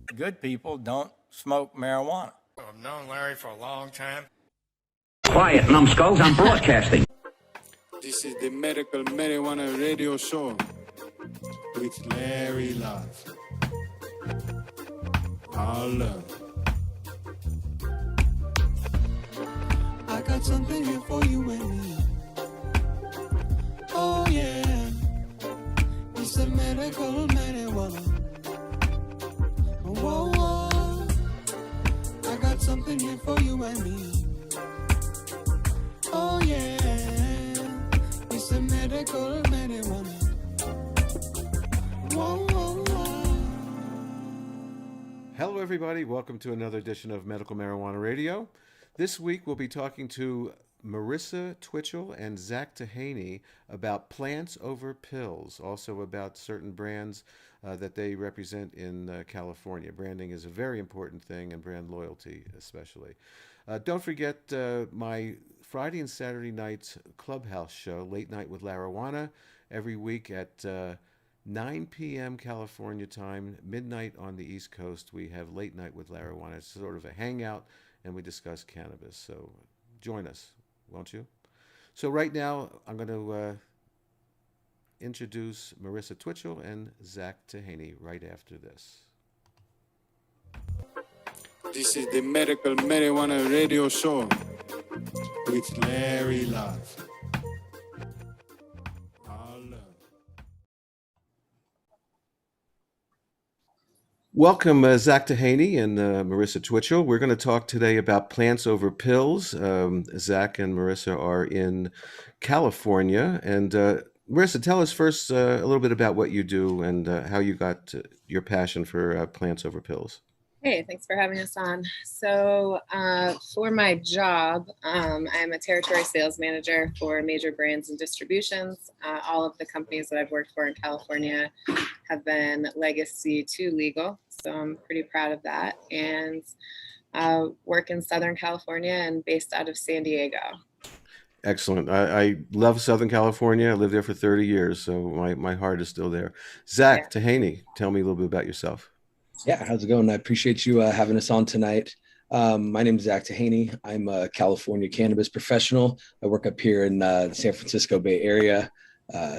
Good people don't smoke marijuana. I've known Larry for a long time. Quiet, numbskulls, I'm broadcasting. This is the Medical Marijuana Radio Show with Larry Love. Our love. I got something here for you and me. Oh yeah, it's a medical marijuana. Whoa, whoa. I got something here for you and me. Oh yeah, it's a medical marijuana. Whoa, whoa, whoa. Hello, everybody. Welcome to another edition of Medical Marijuana Radio. This week, we'll be talking to Marissa Twitchell and Zach Tehaney about plants over pills, also about certain brands that they represent in California. Branding is a very important thing, and brand loyalty especially. Don't forget my Friday and Saturday night Clubhouse show, Late Night with Larawana, every week at 9 p.m. California time, midnight on the East Coast. We have Late Night with Larawana. It's sort of a hangout, and we discuss cannabis. So join us, won't you? So right now, I'm going to introduce Marissa Twitchell and Zach Tehaney right after this. This is the Medical Marijuana Radio Show with Larry Love. Our love. Welcome, Zach Tehaney and Marissa Twitchell. We're going to talk today about plants over pills. Zach and Marissa are in California. And Marissa, tell us first a little bit about what you do and how you got your passion for plants over pills. Hey, thanks for having us on. So for my job, I'm a territory sales manager for major brands and distributions. All of the companies that I've worked for in California have been legacy to legal. So I'm pretty proud of that. And work in Southern California and based out of San Diego. Excellent. I love Southern California. I lived there for 30 years, so my heart is still there. Zach Tehaney, tell me a little bit about yourself. Yeah, how's it going? I appreciate you having us on tonight. My name is Zach Tehaney. I'm a California cannabis professional. I work up here in the San Francisco Bay Area,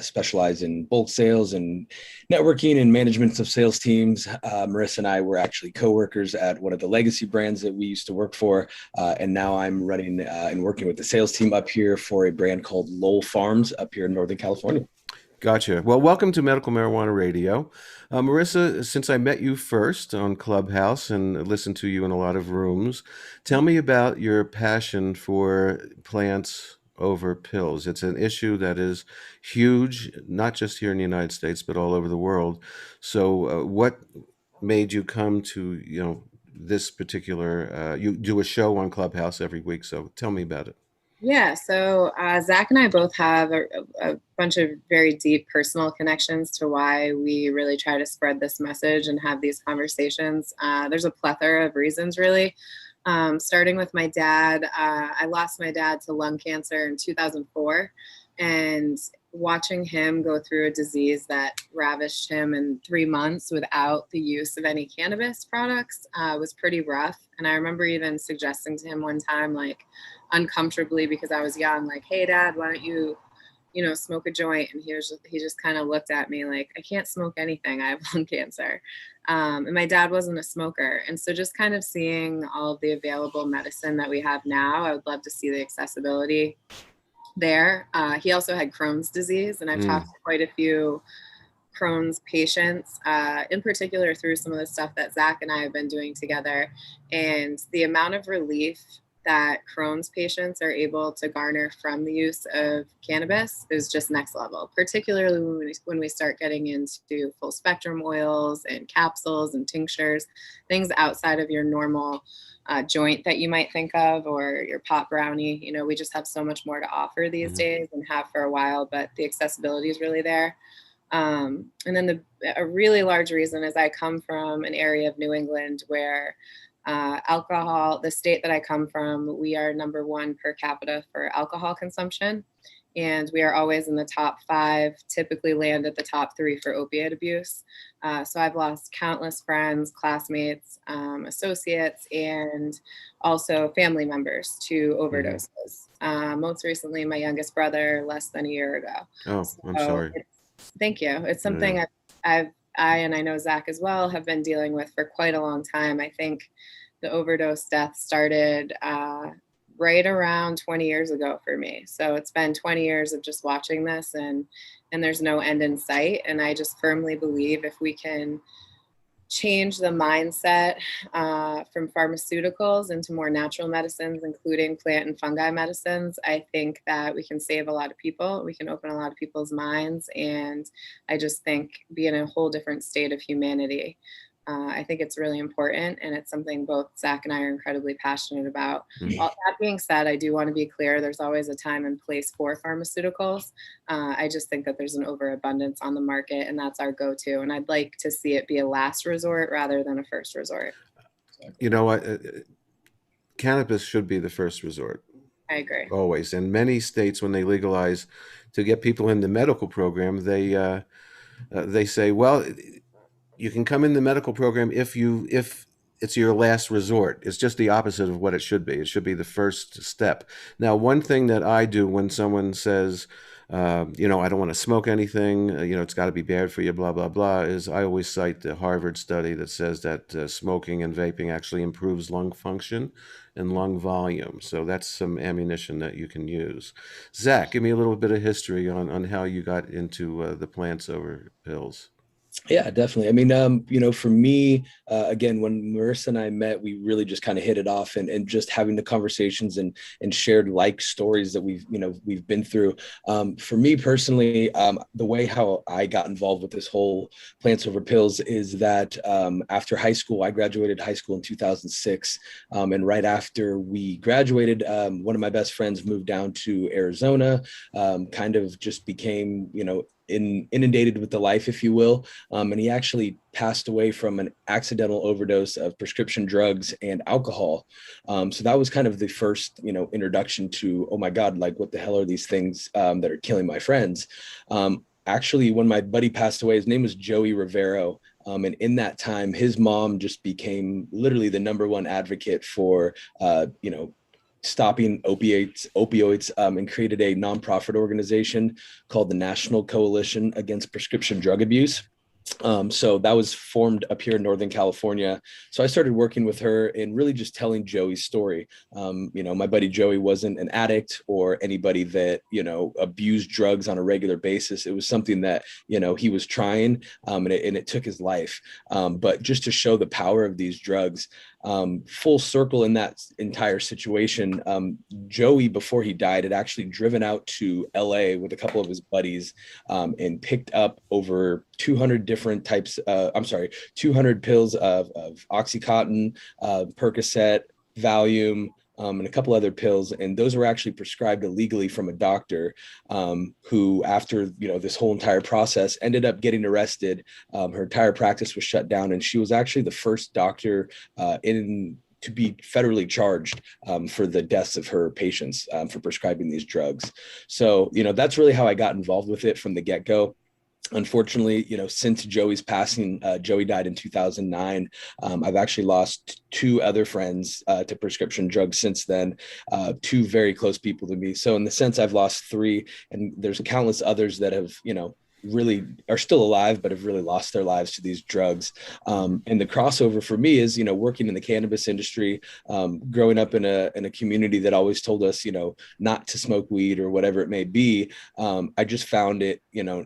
specialize in bulk sales and networking and management of sales teams. Marissa and I were actually co-workers at one of the legacy brands that we used to work for. And now I'm running and working with the sales team up here for a brand called Lowell Farms up here in Northern California. Gotcha. Well, welcome to Medical Marijuana Radio. Marissa, since I met you first on Clubhouse and listened to you in a lot of rooms, tell me about your passion for plants over pills. It's an issue that is huge, not just here in the United States, but all over the world. So what made you come to, this particular, you do a show on Clubhouse every week, so tell me about it. Yeah, so Zach and I both have a bunch of very deep personal connections to why we really try to spread this message and have these conversations. There's a plethora of reasons, really. Starting with my dad, I lost my dad to lung cancer in 2004, and watching him go through a disease that ravished him in 3 months without the use of any cannabis products was pretty rough. And I remember even suggesting to him one time, like uncomfortably because I was young, like, hey, Dad, why don't you, smoke a joint? And he just kind of looked at me like, I can't smoke anything. I have lung cancer. And my dad wasn't a smoker. And so just kind of seeing all of the available medicine that we have now, I would love to see the accessibility there. He also had Crohn's disease, and I've talked to quite a few Crohn's patients, in particular through some of the stuff that Zach and I have been doing together. And the amount of relief that Crohn's patients are able to garner from the use of cannabis is just next level, particularly when we start getting into full spectrum oils and capsules and tinctures, things outside of your normal joint that you might think of, or your pot brownie. We just have so much more to offer these days and have for a while, but the accessibility is really there. And then a really large reason is I come from an area of New England where alcohol, the state that I come from, we are #1 per capita for alcohol consumption. and we are always in the top 5, typically land at the top 3 for opiate abuse. So I've lost countless friends, classmates, associates, and also family members to overdoses. Most recently, my youngest brother, less than a year ago. Oh, I'm sorry. Thank you. It's something I and I know Zach as well have been dealing with for quite a long time. I think the overdose death started right around 20 years ago for me. So it's been 20 years of just watching this, and there's no end in sight. And I just firmly believe if we can change the mindset from pharmaceuticals into more natural medicines, including plant and fungi medicines, I think that we can save a lot of people. We can open a lot of people's minds. And I just think be in a whole different state of humanity. I think it's really important, and it's something both Zach and I are incredibly passionate about. All that being said, I do want to be clear, there's always a time and place for pharmaceuticals. I just think that there's an overabundance on the market, and that's our go-to. And I'd like to see it be a last resort rather than a first resort. You know what? Cannabis should be the first resort. I agree. Always. In many states, when they legalize to get people in the medical program, they say, well, you can come in the medical program if it's your last resort. It's just the opposite of what it should be. It should be the first step. Now, one thing that I do when someone says, I don't want to smoke anything, it's got to be bad for you, blah, blah, blah, is I always cite the Harvard study that says that smoking and vaping actually improves lung function and lung volume. So that's some ammunition that you can use. Zach, give me a little bit of history on how you got into the plants over pills. Yeah, definitely. I mean, for me, again, when Marissa and I met, we really just kind of hit it off, and just having the conversations and shared like stories that we've been through. For me personally, the way how I got involved with this whole plants over pills is that after high school, I graduated high school in 2006. And right after we graduated, one of my best friends moved down to Arizona, kind of just became, inundated with the life, if you will. And he actually passed away from an accidental overdose of prescription drugs and alcohol. So that was kind of the first, introduction to, oh my God, like what the hell are these things that are killing my friends? Actually, when my buddy passed away, his name was Joey Rivero. And in that time, his mom just became literally the #1 advocate for, stopping opioids, and created a nonprofit organization called the National Coalition Against Prescription Drug Abuse. So that was formed up here in Northern California. So I started working with her and really just telling Joey's story. My buddy Joey wasn't an addict or anybody that, abused drugs on a regular basis. It was something that, he was trying, and it took his life. But just to show the power of these drugs, full circle in that entire situation, Joey, before he died, had actually driven out to LA with a couple of his buddies, and picked up over 200 different types, 200 pills of Oxycontin, Percocet, Valium, and a couple other pills. And those were actually prescribed illegally from a doctor, who, after, this whole entire process, ended up getting arrested. Her entire practice was shut down. And she was actually the first doctor to be federally charged for the deaths of her patients, for prescribing these drugs. So, that's really how I got involved with it from the get-go. Unfortunately, since Joey's passing, Joey died in 2009. I've actually lost 2 other friends to prescription drugs since then, 2 very close people to me. So in the sense, I've lost 3, and there's countless others that have, really are still alive, but have really lost their lives to these drugs. And the crossover for me is, working in the cannabis industry, growing up in a community that always told us, not to smoke weed or whatever it may be. I just found it,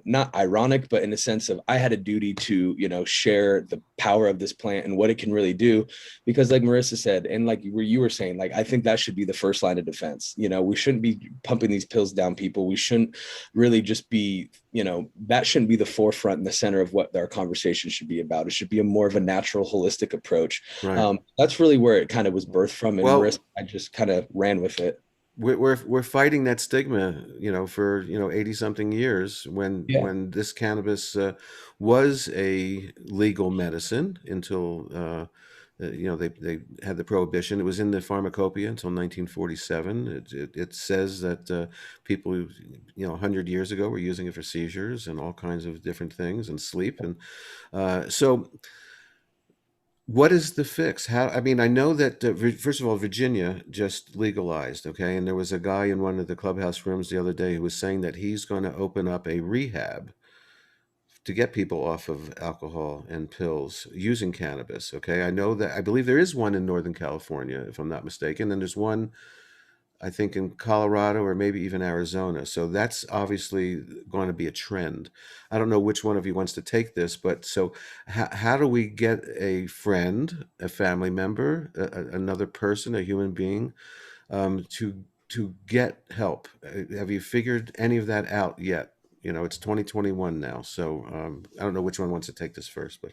not ironic, but in a sense of I had a duty to, share the power of this plant and what it can really do. Because like Marissa said, and like you were saying, like, I think that should be the first line of defense. We shouldn't be pumping these pills down people. We shouldn't really just be, that shouldn't be the forefront and the center of what our conversation should be about. It should be a more of a natural, holistic approach. Right. That's really where it kind of was birthed from. And Marissa, I just kind of ran with it. We're fighting that stigma, for 80 something years when this cannabis was a legal medicine until they had the prohibition. It was in the pharmacopoeia until 1947. It says that people who, 100 years ago were using it for seizures and all kinds of different things and sleep. And so what is the fix? I mean, I know that, first of all, Virginia just legalized, okay? And there was a guy in one of the clubhouse rooms the other day who was saying that he's going to open up a rehab to get people off of alcohol and pills using cannabis. Okay. I believe there is one in Northern California, if I'm not mistaken. And there's one, I think, in Colorado or maybe even Arizona. So that's obviously going to be a trend. I don't know which one of you wants to take this, but so how do we get a friend, a family member, another person, a human being, to get help? Have you figured any of that out yet? It's 2021 now, so I don't know which one wants to take this first, but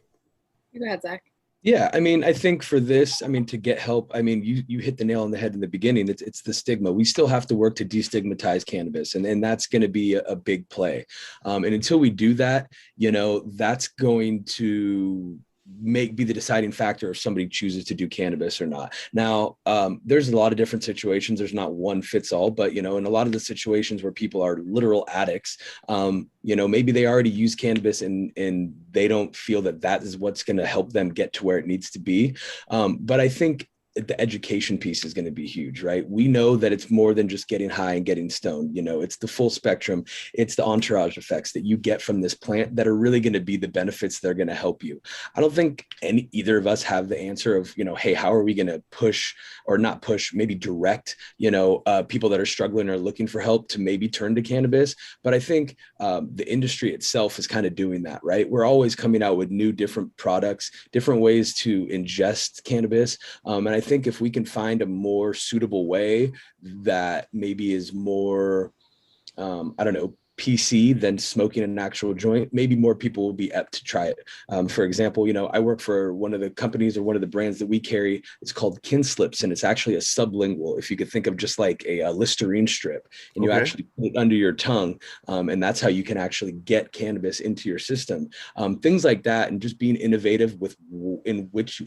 You go ahead, Zach. Yeah, I mean, I think for this, I mean, to get help, I mean, you hit the nail on the head in the beginning. It's the stigma. We still have to work to destigmatize cannabis, and that's going to be a big play. And until we do that, that's going to be the deciding factor if somebody chooses to do cannabis or not. Now, there's a lot of different situations. There's not one fits all, but in a lot of the situations where people are literal addicts, maybe they already use cannabis and they don't feel that is what's going to help them get to where it needs to be. But I think the education piece is going to be huge, right? We know that it's more than just getting high and getting stoned. It's the full spectrum. It's the entourage effects that you get from this plant that are really going to be the benefits that are going to help you. I don't think either of us have the answer of, hey, how are we going to push or not push, maybe direct, people that are struggling or looking for help to maybe turn to cannabis. But I think the industry itself is kind of doing that, right? We're always coming out with new, different products, different ways to ingest cannabis. And I think if we can find a more suitable way that maybe is more, PC than smoking an actual joint, maybe more people will be apt to try it. For example, I work for one of the companies or one of the brands that we carry. It's called Kin Slips, and it's actually a sublingual. If you could think of just like a Listerine strip, and you actually put it under your tongue, and that's how you can actually get cannabis into your system. Things like that, and just being innovative with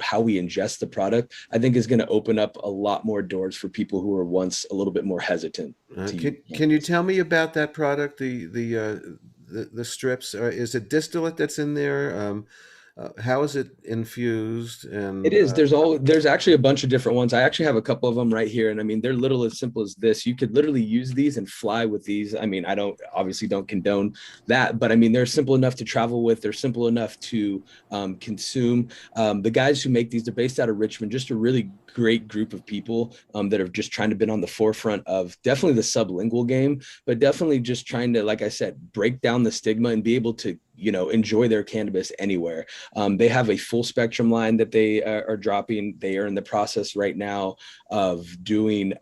how we ingest the product, I think is going to open up a lot more doors for people who were once a little bit more hesitant. Can you tell me about that product, the strips? Is it distillate that's in there? How is it infused? And it is. There's actually a bunch of different ones. I actually have a couple of them right here, and I mean they're little as simple as this. You could literally use these and fly with these. I mean, I obviously don't condone that, but I mean they're simple enough to travel with. They're simple enough to consume. The guys who make these, they're based out of Richmond. Just a really great group of people that have just trying to been on the forefront of definitely the sublingual game, but definitely just trying to, like I said, break down the stigma and be able to enjoy their cannabis anywhere. They have a full spectrum line that they are dropping. They are in the process right now of doing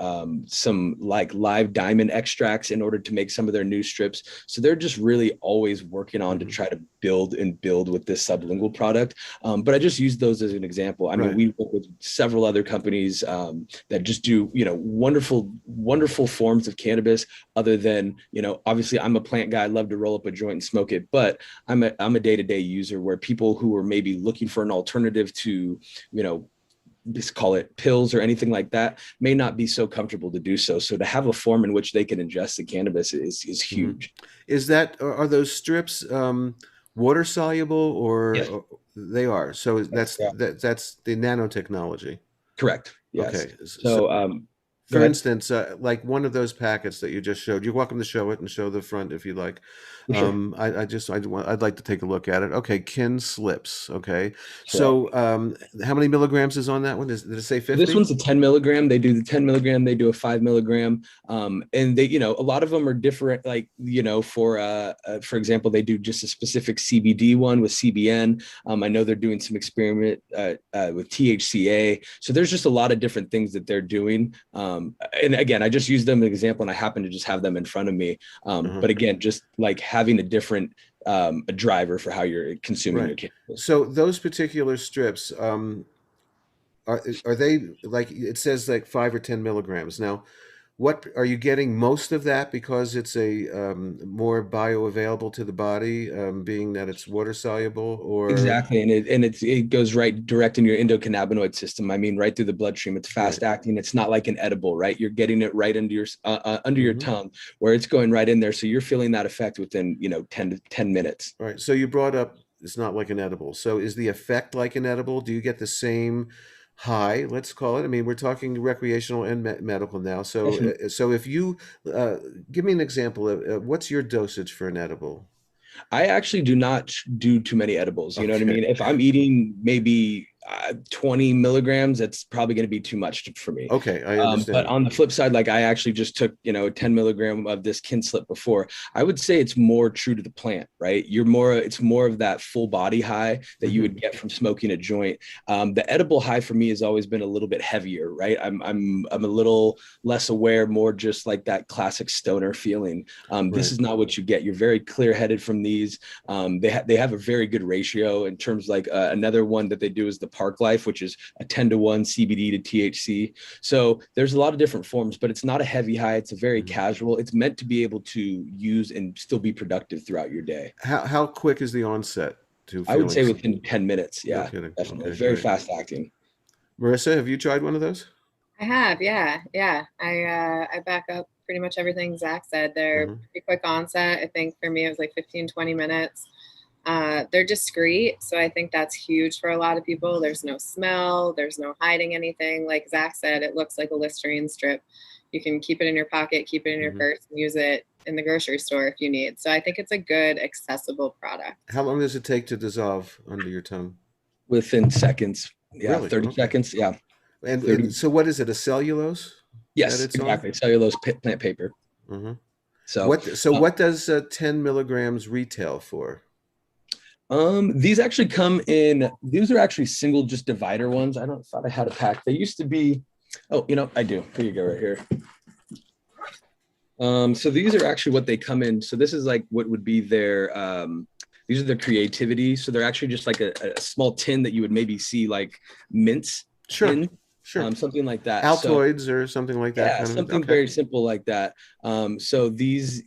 some like live diamond extracts in order to make some of their new strips. So they're just really always working on to try to build with this sublingual product. But I just use those as an example. I mean, we work with several other companies that just do, wonderful, wonderful forms of cannabis other than, obviously I'm a plant guy. I love to roll up a joint and smoke it, but I'm a day-to-day user where people who are maybe looking for an alternative to, just call it pills or anything like that, may not be so comfortable to do so. So to have a form in which they can ingest the cannabis is huge. Are those strips water soluble or, Yes. or they are? So that's the nanotechnology. Correct. Yes. Okay. So for instance, like one of those packets that you just showed, you're welcome to show it and show the front if you like. Sure. I'd like to take a look at it. Okay, Kin Slips. Okay, so how many milligrams is on that one? Did it say 50? This one's a 10 milligram. They do the 10 milligram. They do a 5 milligram. And they, a lot of them are different. Like, for example, they do just a specific CBD one with CBN. I know they're doing some experiment with THCA. So there's just a lot of different things that they're doing. And again, I just used them as an example, and I happen to just have them in front of me. But again, just like having a different a driver for how you're consuming your cannabis. So those particular strips, are they like, it says like 5 or 10 milligrams. Now, What are you getting most of that because it's a more bioavailable to the body, being that it's water soluble, or Exactly, and it goes right direct in your endocannabinoid system. I mean, right through the bloodstream. It's fast acting. It's not like an edible, right? You're getting it right under your tongue, where it's going right in there. So you're feeling that effect within 10 minutes. All right. So you brought up it's not like an edible. So is the effect like an edible? Do you get the same high? Let's call it. I mean, we're talking recreational and medical now. So Definitely. so if you give me an example of what's your dosage for an edible? I actually do not do too many edibles. You know what I Okay. mean? If I'm eating maybe 20 milligrams, that's probably going to be too much for me. Okay, I But understand. on the flip side, like I actually just took, 10 milligram of this Kinslip before. I would say it's more true to the plant, right? It's more of that full body high that you would get from smoking a joint. The edible high for me has always been a little bit heavier, right? I'm a little less aware, more just like that classic stoner feeling. This Right. is not what you get. You're very clear headed from these. They have a very good ratio in terms like another one that they do is the Park Life, which is a 10-to-1 CBD to THC. So there's a lot of different forms, but it's not a heavy high. It's a very casual. It's meant to be able to use and still be productive throughout your day. How quick is the onset to I would say feelings? within 10 minutes. No Yeah, kidding. definitely. Okay, Very great. fast acting. Marissa, have you tried one of those? I have, yeah. I back up pretty much everything Zach said. They're pretty quick onset. I think for me it was like 15, 20 minutes. They're discreet, so I think that's huge for a lot of people. There's no smell, there's no hiding anything. Like Zach said, it looks like a Listerine strip. You can keep it in your pocket, keep it in your purse, and use it in the grocery store if you need. So I think it's a good, accessible product. How long does it take to dissolve under your tongue? Within seconds. Yeah, Really? 30 Okay. seconds. Yeah. And 30. so what is it? A cellulose that Yes, it's on? exactly. Cellulose plant paper. hmm So What does 10 milligrams retail for? these actually come in, these are actually single just divider ones. I thought I had a pack. They used to be, I do. Here you go, right here. So these are actually what they come in. So this is like what would be their these are their creativity. So they're actually just like a small tin that you would maybe see like mints in. Sure. Something like that. Altoids or something like that. Yeah, something okay. very simple like that. So these,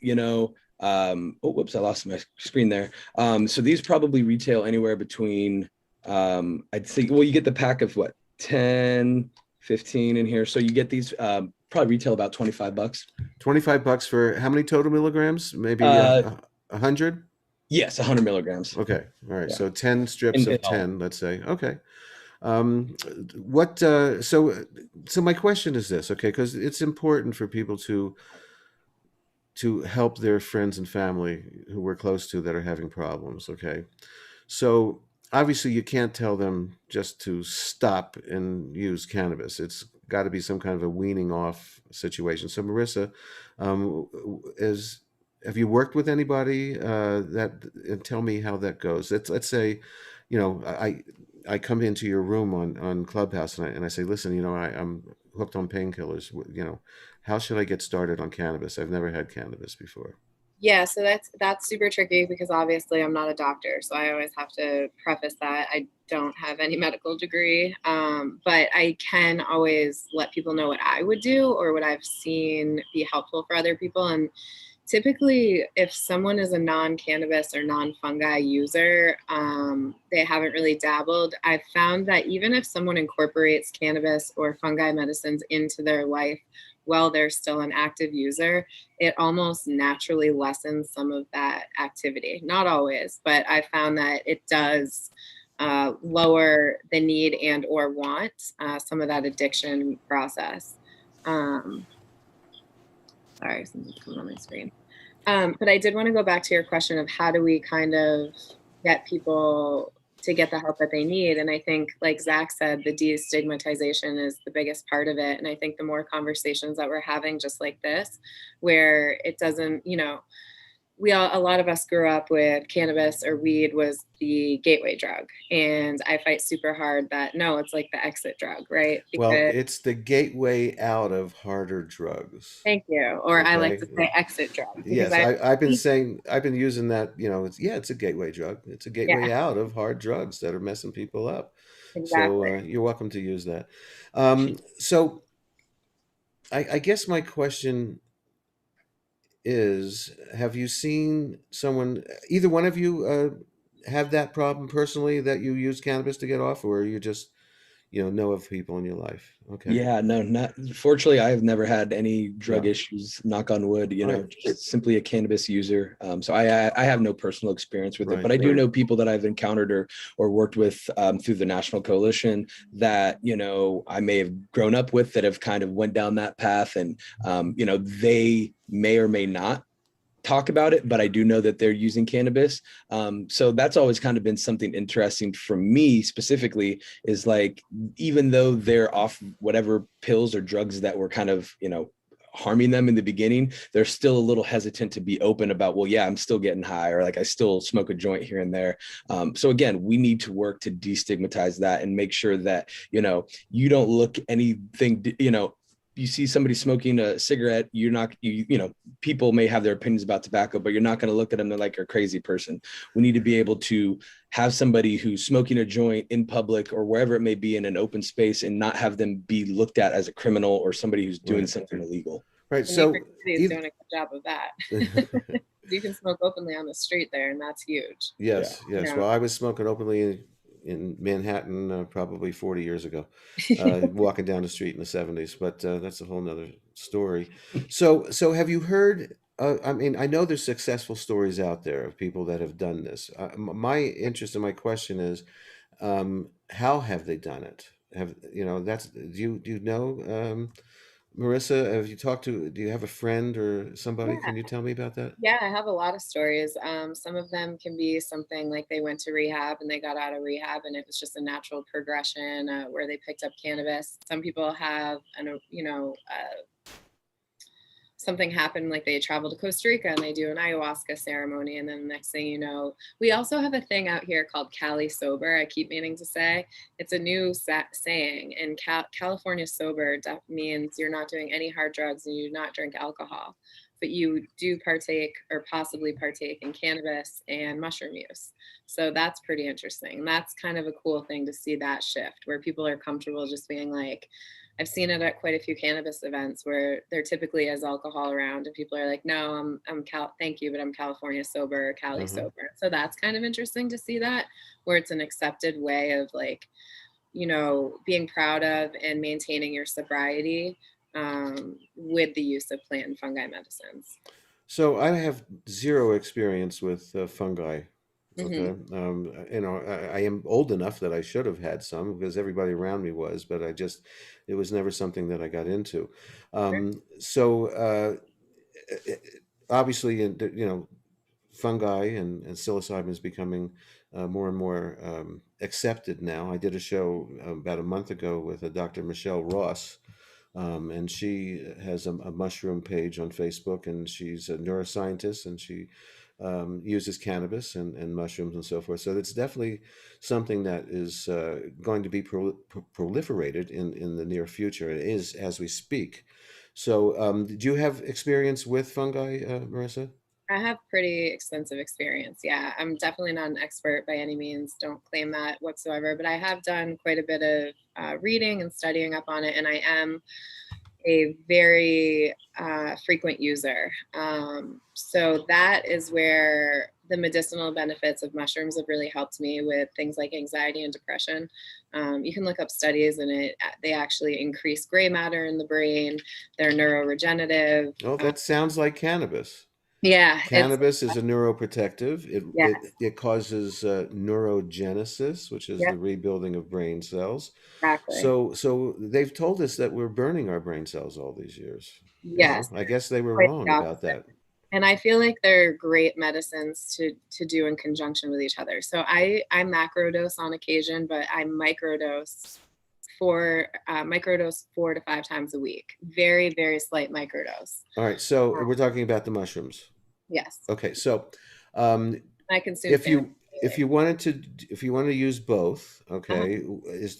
whoops, I lost my screen there. So these probably retail anywhere between, I'd say, well, you get the pack of what, 10, 15 in here. So you get these, probably retail about $25. $25 for how many total milligrams? Maybe 100? Yes, 100 milligrams. Okay. All right. Yeah. So 10 strips of 10, let's say. Okay. So my question is this, okay, because it's important for people to help their friends and family who we're close to that are having problems, okay? So obviously you can't tell them just to stop and use cannabis. It's got to be some kind of a weaning off situation. So Marissa, have you worked with anybody and tell me how that goes? Let's say, I come into your room on Clubhouse and I say, listen, I'm hooked on painkillers. How should I get started on cannabis? I've never had cannabis before. Yeah, so that's super tricky because obviously I'm not a doctor, so I always have to preface that I don't have any medical degree, but I can always let people know what I would do or what I've seen be helpful for other people. And typically, if someone is a non-cannabis or non-fungi user, they haven't really dabbled. I've found that even if someone incorporates cannabis or fungi medicines into their life while they're still an active user, it almost naturally lessens some of that activity. Not always, but I found that it does lower the need and or want some of that addiction process. Sorry, something's coming on my screen. But I did want to go back to your question of how do we kind of get people to get the help that they need. And I think, like Zach said, the destigmatization is the biggest part of it. And I think the more conversations that we're having just like this, where it doesn't, a lot of us grew up with cannabis or weed was the gateway drug. And I fight super hard that no, it's like the exit drug, right? Well, it's the gateway out of harder drugs. Thank you. Or I like to Okay. say exit drug. Yes, I've been using that, it's a gateway drug. It's a gateway out of hard drugs that are messing people up. Exactly. So you're welcome to use that. So I guess my question is, have you seen someone, either one of you, have that problem personally, that you use cannabis to get off, or you just, know of people in your life? Okay. Yeah, no, not fortunately, I have never had any drug No. issues, knock on wood, Right. just simply a cannabis user. So I have no personal experience with it, Right. but I do know people that I've encountered or worked with through the National Coalition that, I may have grown up with, that have kind of went down that path, and they may or may not talk about it, but I do know that they're using cannabis. So that's always kind of been something interesting for me specifically, is like, even though they're off whatever pills or drugs that were kind of, harming them in the beginning, they're still a little hesitant to be open about, well, yeah, I'm still getting high, or like I still smoke a joint here and there. So again, we need to work to destigmatize that and make sure that, you don't look anything, you see somebody smoking a cigarette, you're not, people may have their opinions about tobacco, but you're not going to look at them like you're a crazy person. We need to be able to have somebody who's smoking a joint in public or wherever it may be in an open space, and not have them be looked at as a criminal or somebody who's doing something illegal. Right. And So New York City is doing a good job of that. You can smoke openly on the street there, and that's huge. yes, yes. Yeah. Well, I was smoking openly in Manhattan probably 40 years ago, walking down the street in the 70s, but that's a whole nother story. So have you heard, I mean, I know there's successful stories out there of people that have done this. My interest and my question is, how have they done it? Do you know, Marissa, have you talked to, do you have a friend or somebody? Yeah. Can you tell me about that? Yeah, I have a lot of stories. Some of them can be something like they went to rehab and they got out of rehab and it was just a natural progression where they picked up cannabis. Some people have, something happened, like they travel to Costa Rica and they do an ayahuasca ceremony, and then the next thing you know, we also have a thing out here called Cali sober. I keep meaning to say it's a new saying, and California sober means you're not doing any hard drugs and you do not drink alcohol, but you do partake or possibly partake in cannabis and mushroom use. So that's pretty interesting. That's kind of a cool thing to see, that shift where people are comfortable just being like, I've seen it at quite a few cannabis events where there typically is alcohol around and people are like, no, thank you, but I'm California sober or Cali sober. So that's kind of interesting to see that, where it's an accepted way of like, being proud of and maintaining your sobriety with the use of plant and fungi medicines. So I have zero experience with fungi. Mm-hmm. Okay. I am old enough that I should have had some because everybody around me was, but it was never something that I got into. So obviously, fungi and psilocybin is becoming more and more accepted now. I did a show about a month ago with a Dr. Michelle Ross, and she has a mushroom page on Facebook, and she's a neuroscientist, and she uses cannabis and mushrooms and so forth. So it's definitely something that is going to be proliferated in the near future. It is as we speak. So do you have experience with fungi, Marissa? I have pretty extensive experience. Yeah, I'm definitely not an expert by any means. Don't claim that whatsoever, but I have done quite a bit of reading and studying up on it, and I am a very frequent user. So that is where the medicinal benefits of mushrooms have really helped me with things like anxiety and depression. You can look up studies, and they actually increase gray matter in the brain. They're neuroregenerative. Oh, that sounds like cannabis. Yeah, Cannabis is a neuroprotective. Yes. It causes neurogenesis, which is Yep. the rebuilding of brain cells. Exactly. So they've told us that we're burning our brain cells all these years. Yes. I guess they were Quite wrong the about that. And I feel like they're great medicines to do in conjunction with each other. So I macrodose on occasion, but I microdose 4 to 5 times a week. Very, very slight microdose. All right, so we're talking about the mushrooms. Yes. Okay, so I consume if you wanted to use both, okay, is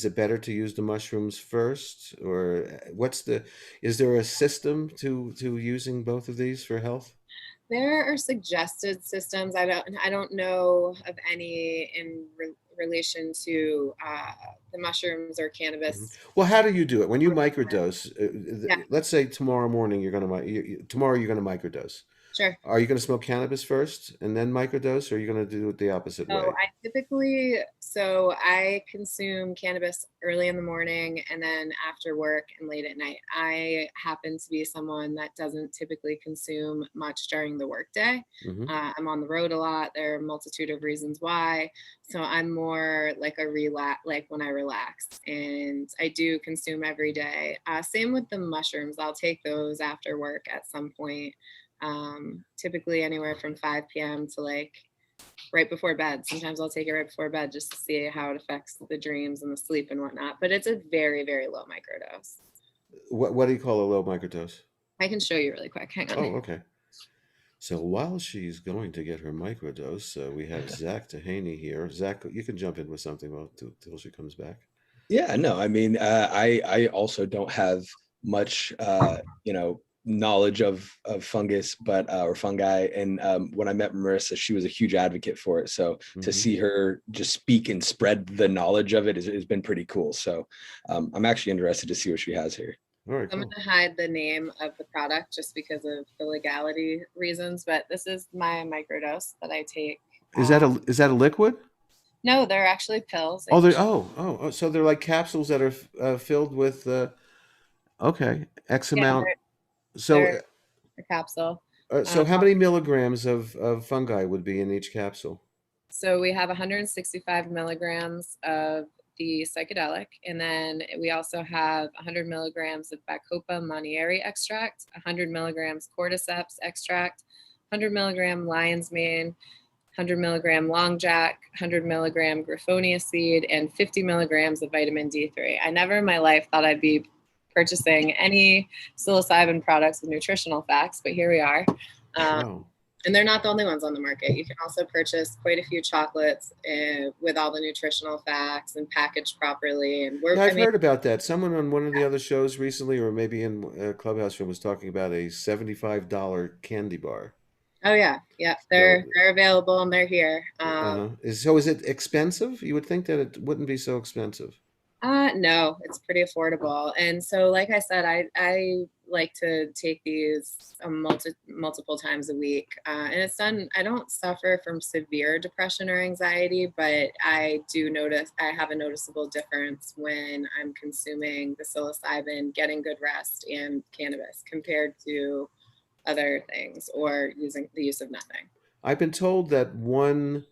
it better to use the mushrooms first, or is there a system to using both of these for health? There are suggested systems. I don't know of any in relation to the mushrooms or cannabis. Well, how do you do it when you microdose? Yeah. Let's say tomorrow morning tomorrow you're gonna microdose. Sure. Are you going to smoke cannabis first and then microdose, or are you going to do it the opposite way? I consume cannabis early in the morning and then after work and late at night. I happen to be someone that doesn't typically consume much during the workday. Mm-hmm. I'm on the road a lot. There are a multitude of reasons why. So I'm more like like when I relax, and I do consume every day. Same with the mushrooms. I'll take those after work at some point. Typically anywhere from 5 p.m. to like right before bed. Sometimes I'll take it right before bed just to see how it affects the dreams and the sleep and whatnot. But it's a very, very low microdose. What do you call a low microdose? I can show you really quick. Hang on. Oh, okay. So while she's going to get her microdose, we have Zach Tehaney here. Zach, you can jump in with something till she comes back. Yeah, no, I mean, I also don't have much, knowledge of fungus, but or fungi. And when I met Marissa, she was a huge advocate for it. So to see her just speak and spread the knowledge of it has been pretty cool. So I'm actually interested to see what she has here. All right, I'm cool. going to hide the name of the product just because of the legality reasons, but this is my microdose that I take. Is that a liquid? No, they're actually pills. So they're like capsules that are filled with X amount. They're a capsule. So how many milligrams of fungi would be in each capsule? So we have 165 milligrams of the psychedelic, and then we also have 100 milligrams of Bacopa monnieri extract, 100 milligrams cordyceps extract, 100 milligram lion's mane, 100 milligram long jack, 100 milligram griffonia seed, and 50 milligrams of vitamin D3. I never in my life thought I'd be purchasing any psilocybin products with nutritional facts, but here we are. Wow. And they're not the only ones on the market. You can also purchase quite a few chocolates with all the nutritional facts and packaged properly. And I've heard about that. Someone on one of the other shows recently, or maybe in a Clubhouse room, was talking about a $75 candy bar. Oh yeah, they're available and they're here. Is it expensive? You would think that it wouldn't be so expensive. No, it's pretty affordable. And so, like I said, I like to take these multiple times a week. And it's done, I don't suffer from severe depression or anxiety, but I do notice, I have a noticeable difference when I'm consuming the psilocybin, getting good rest, and cannabis compared to other things or using the use of nothing. I've been told that one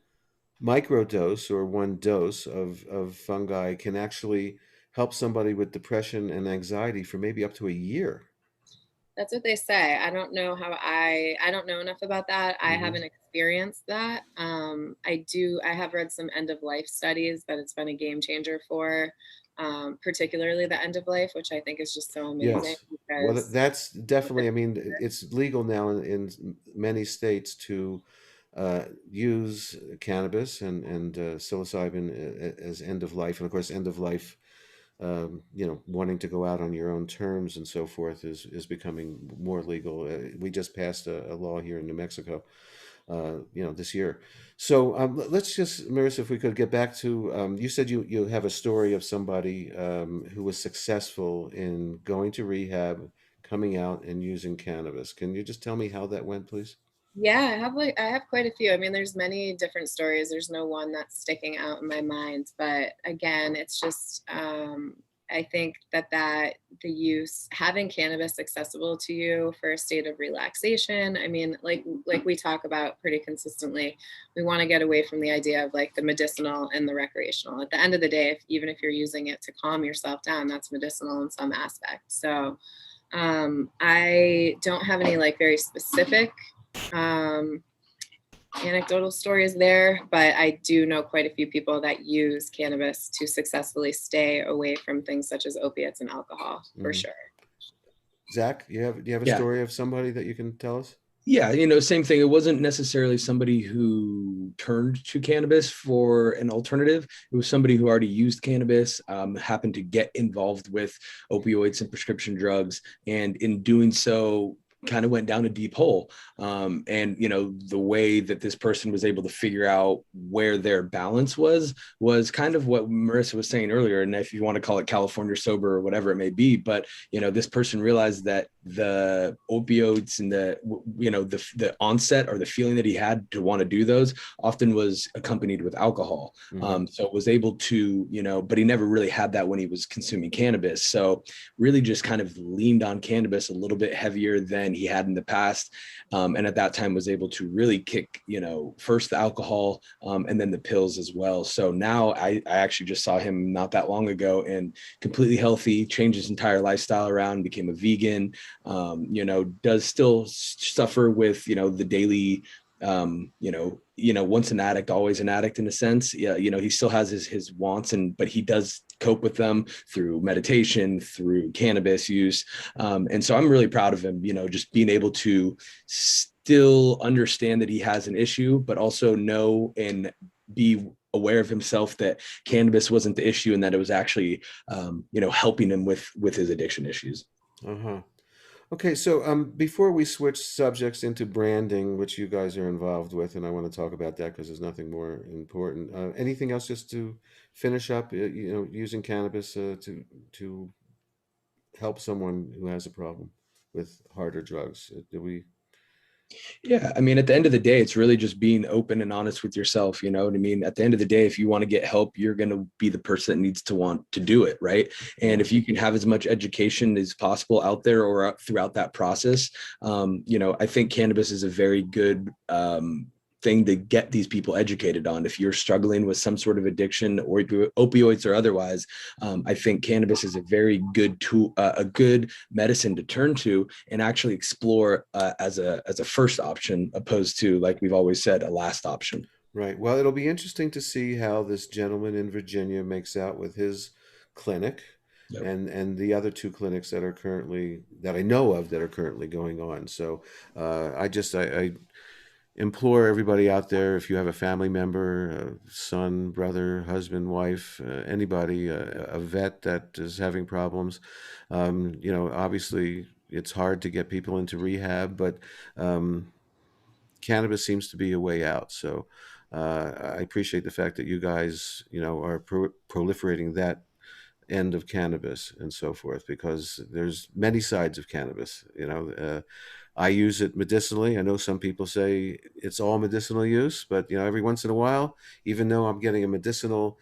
microdose or one dose of fungi can actually help somebody with depression and anxiety for maybe up to a year. That's what they say. I don't know I don't know enough about that. I haven't experienced that. I have read some end of life studies that it's been a game changer for, particularly the end of life, which I think is just so amazing. Yes. Well, that's definitely, I mean, it's legal now in many states to use cannabis and psilocybin as end of life. And of course, end of life, wanting to go out on your own terms and so forth is becoming more legal. We just passed a law here in New Mexico, this year. So let's just, Marissa, if we could get back to, you said you have a story of somebody who was successful in going to rehab, coming out and using cannabis. Can you just tell me how that went, please? Yeah, I have quite a few. I mean, there's many different stories. There's no one that's sticking out in my mind, but again, it's just, I think that the use, having cannabis accessible to you for a state of relaxation. I mean, like we talk about pretty consistently, we want to get away from the idea of like the medicinal and the recreational. At the end of the day, even if you're using it to calm yourself down, that's medicinal in some aspect. So I don't have any like very specific anecdotal stories there, but I do know quite a few people that use cannabis to successfully stay away from things such as opiates and alcohol, for sure. Zach, do you have a story of somebody that you can tell us? Yeah, same thing. It wasn't necessarily somebody who turned to cannabis for an alternative. It was somebody who already used cannabis, happened to get involved with opioids and prescription drugs, and in doing so, kind of went down a deep hole. And, the way that this person was able to figure out where their balance was kind of what Marissa was saying earlier. And if you want to call it California sober or whatever it may be, but, this person realized that the opioids and the onset or the feeling that he had to want to do those often was accompanied with alcohol. So it was able to, but he never really had that when he was consuming cannabis. So really just kind of leaned on cannabis a little bit heavier than he had in the past. And at that time was able to really kick, first the alcohol and then the pills as well. So now I actually just saw him not that long ago and completely healthy, changed his entire lifestyle around, became a vegan, does still suffer with, the daily, once an addict, always an addict in a sense. Yeah, he still has his wants, but he does cope with them through meditation, through cannabis use. And so I'm really proud of him, just being able to still understand that he has an issue, but also know and be aware of himself that cannabis wasn't the issue and that it was actually, helping him with his addiction issues. Okay, so before we switch subjects into branding, which you guys are involved with, and I want to talk about that because there's nothing more important. Anything else just to finish up? Using cannabis to help someone who has a problem with harder drugs. Do we? Yeah. I mean, at the end of the day, it's really just being open and honest with yourself. You know what I mean? At the end of the day, if you want to get help, you're going to be the person that needs to want to do it. Right. And if you can have as much education as possible out there or throughout that process, I think cannabis is a very good, thing to get these people educated on. If you're struggling with some sort of addiction or opioids or otherwise, I think cannabis is a very good tool, a good medicine to turn to and actually explore as a first option, opposed to, like we've always said, a last option. Right. Well, it'll be interesting to see how this gentleman in Virginia makes out with his clinic. Yep. And the other two clinics that I know of that are currently going on. So I implore everybody out there, if you have a family member, a son, brother, husband, wife, anybody, a vet that is having problems, obviously it's hard to get people into rehab, but cannabis seems to be a way out. So I appreciate the fact that you guys, are proliferating that end of cannabis and so forth, because there's many sides of cannabis. I use it medicinally. I know some people say it's all medicinal use, but every once in a while, even though I'm getting a medicinal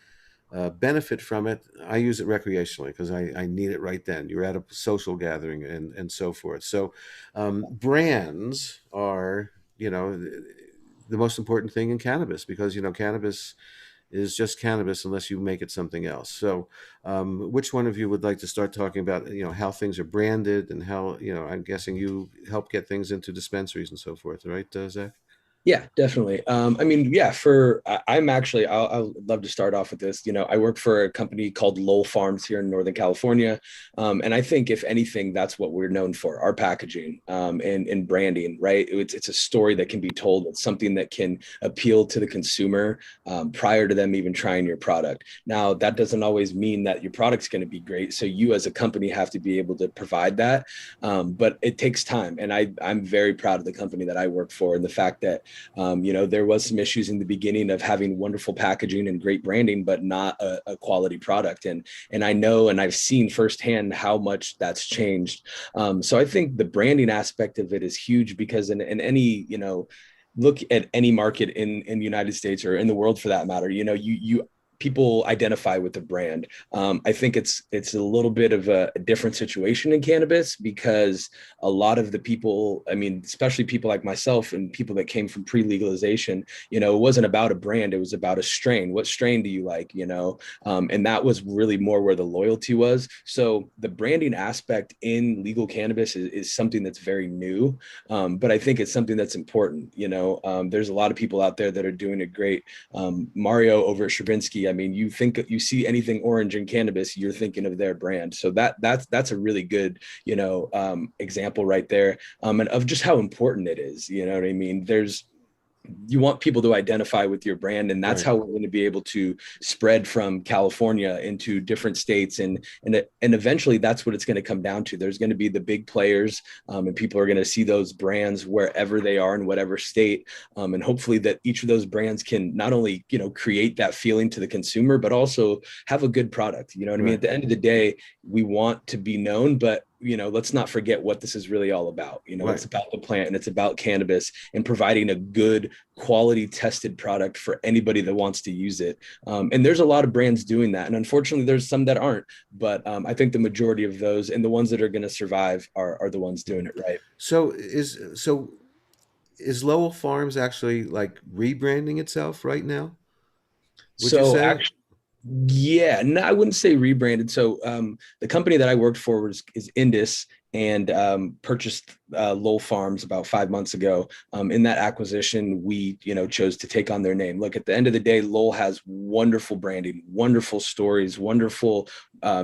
benefit from it, I use it recreationally because I need it right then. You're at a social gathering and so forth. So brands are, the most important thing in cannabis, because cannabis is just cannabis unless you make it something else. So which one of you would like to start talking about, how things are branded and how, I'm guessing you help get things into dispensaries and so forth, right, Zach? Yeah, definitely. I'll love to start off with this. I work for a company called Lowell Farms here in Northern California. And I think if anything, that's what we're known for, our packaging and branding, right? It's a story that can be told. It's something that can appeal to the consumer prior to them even trying your product. Now, that doesn't always mean that your product's going to be great. So you as a company have to be able to provide that. But it takes time. And I'm very proud of the company that I work for and the fact that there was some issues in the beginning of having wonderful packaging and great branding, but not a quality product. And I know, and I've seen firsthand how much that's changed. So I think the branding aspect of it is huge, because in any, look at any market in the United States or in the world for that matter, you people identify with the brand. I think it's a little bit of a different situation in cannabis, because a lot of the people, especially people like myself and people that came from pre-legalization, it wasn't about a brand, it was about a strain. What strain do you like, and that was really more where the loyalty was. So the branding aspect in legal cannabis is something that's very new, but I think it's something that's important. There's a lot of people out there that are doing it great. Mario over at Stravinsky, you see anything orange in cannabis, you're thinking of their brand. So that's a really good, example right there, and of just how important it is. You know what I mean? you want people to identify with your brand, and that's Right. how we're going to be able to spread from California into different states, and eventually that's what it's going to come down to. There's going to be the big players, and people are going to see those brands wherever they are in whatever state, and hopefully that each of those brands can not only, you know, create that feeling to the consumer, but also have a good product. You know what I mean? At the end of the day, we want to be known, but you know, let's not forget what this is really all about. You know, Right. It's about the plant, and it's about cannabis, and providing a good quality tested product for anybody that wants to use it. And there's a lot of brands doing that. And unfortunately, there's some that aren't. But I think the majority of those, and the ones that are going to survive, are the ones doing it right. So is Lowell Farms actually like rebranding itself right now? Would you So say? actually, yeah, no, I wouldn't say rebranded. So the company that I worked for is Indus, and purchased Lowell Farms about 5 months ago. In that acquisition, we, you know, chose to take on their name. Look, at the end of the day, Lowell has wonderful branding, wonderful stories, wonderful,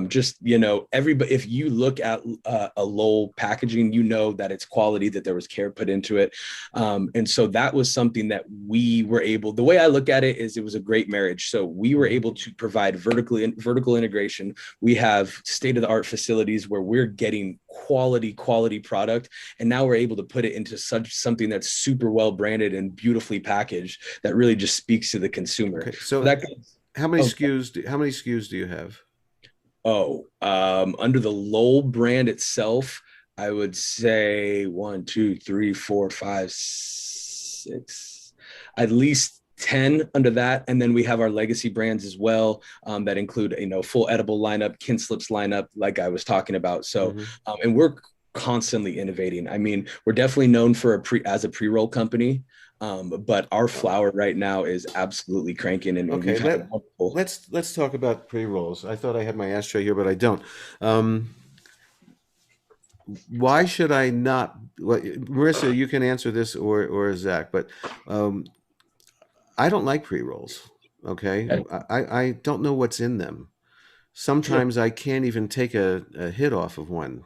just, you know, everybody. If you look at a Lowell packaging, you know that it's quality, that there was care put into it, and so that was something that we were able. The way I look at it is, it was a great marriage. So we were able to provide vertical integration. We have state-of-the-art facilities where we're getting quality product, and now we're able to put it into something that's super well branded and beautifully packaged, that really just speaks to the consumer. Okay, so that, how many SKUs do you have? Under the Lowell brand itself, I would say 1, 2, 3, 4, 5, 6, at least 10 under that. And then we have our legacy brands as well, that include, you know, full edible lineup, kin slips lineup, like I was talking about. So, and we're constantly innovating. I mean, we're definitely known for as a pre-roll company, but our flower right now is absolutely cranking. And Okay, we've had let's talk about pre-rolls. I thought I had my ashtray here, but I don't. Why should I not? Well, Marissa, you can answer this, or Zach, but I don't like pre-rolls. Okay, I don't know what's in them. Sometimes I can't even take a hit off of one.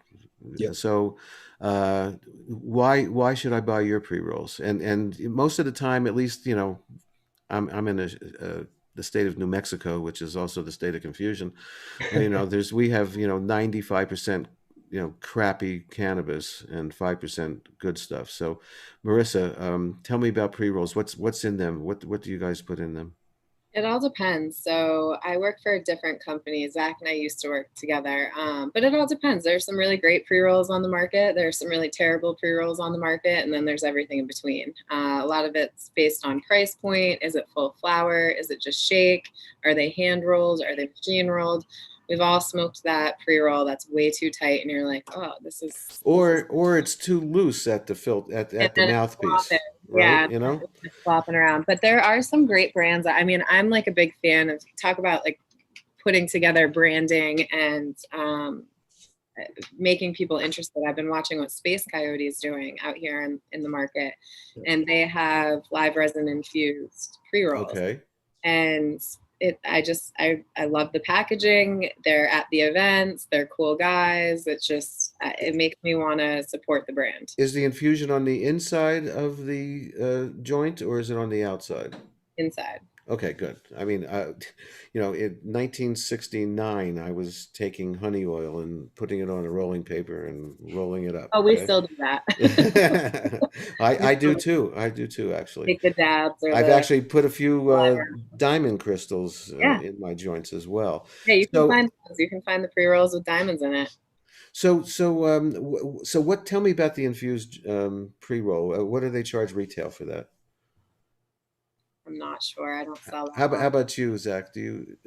Yep. So why should I buy your pre-rolls? And most of the time, at least, you know, I'm in the state of New Mexico, which is also the state of confusion. You know, we have, you know, 95%, you know, crappy cannabis and 5% good stuff. So, Marissa, tell me about pre-rolls. What's in them? What do you guys put in them? It all depends. So I work for a different company. Zach and I used to work together, but it all depends. There's some really great pre-rolls on the market. There's some really terrible pre-rolls on the market. And then there's everything in between. A lot of it's based on price point. Is it full flower? Is it just shake? Are they hand rolled? Are they machine rolled? We've all smoked that pre-roll that's way too tight, and you're like, oh, this is. Or it's too loose at the at the mouthpiece. Right? Yeah, You know, flopping around. But there are some great brands. I mean, I'm like a big fan of, talk about like putting together branding and making people interested. I've been watching what Space Coyote is doing out here in the market, and they have live resin infused pre-rolls. okay. And I love the packaging. They're at the events. They're cool guys. It makes me want to support the brand. Is the infusion on the inside of the joint, or is it on the outside? Inside. Okay, good. I mean, you know, in 1969, I was taking honey oil and putting it on a rolling paper and rolling it up. Oh, we okay? still do that. I do too. I do too, actually. Take the dabs. I've actually put a few diamond crystals in my joints as well. Yeah, you can find those. You can find the pre-rolls with diamonds in it. So what? Tell me about the infused pre-roll. What do they charge retail for that? I'm not sure. I don't sell that. How about you, Zach? Do you?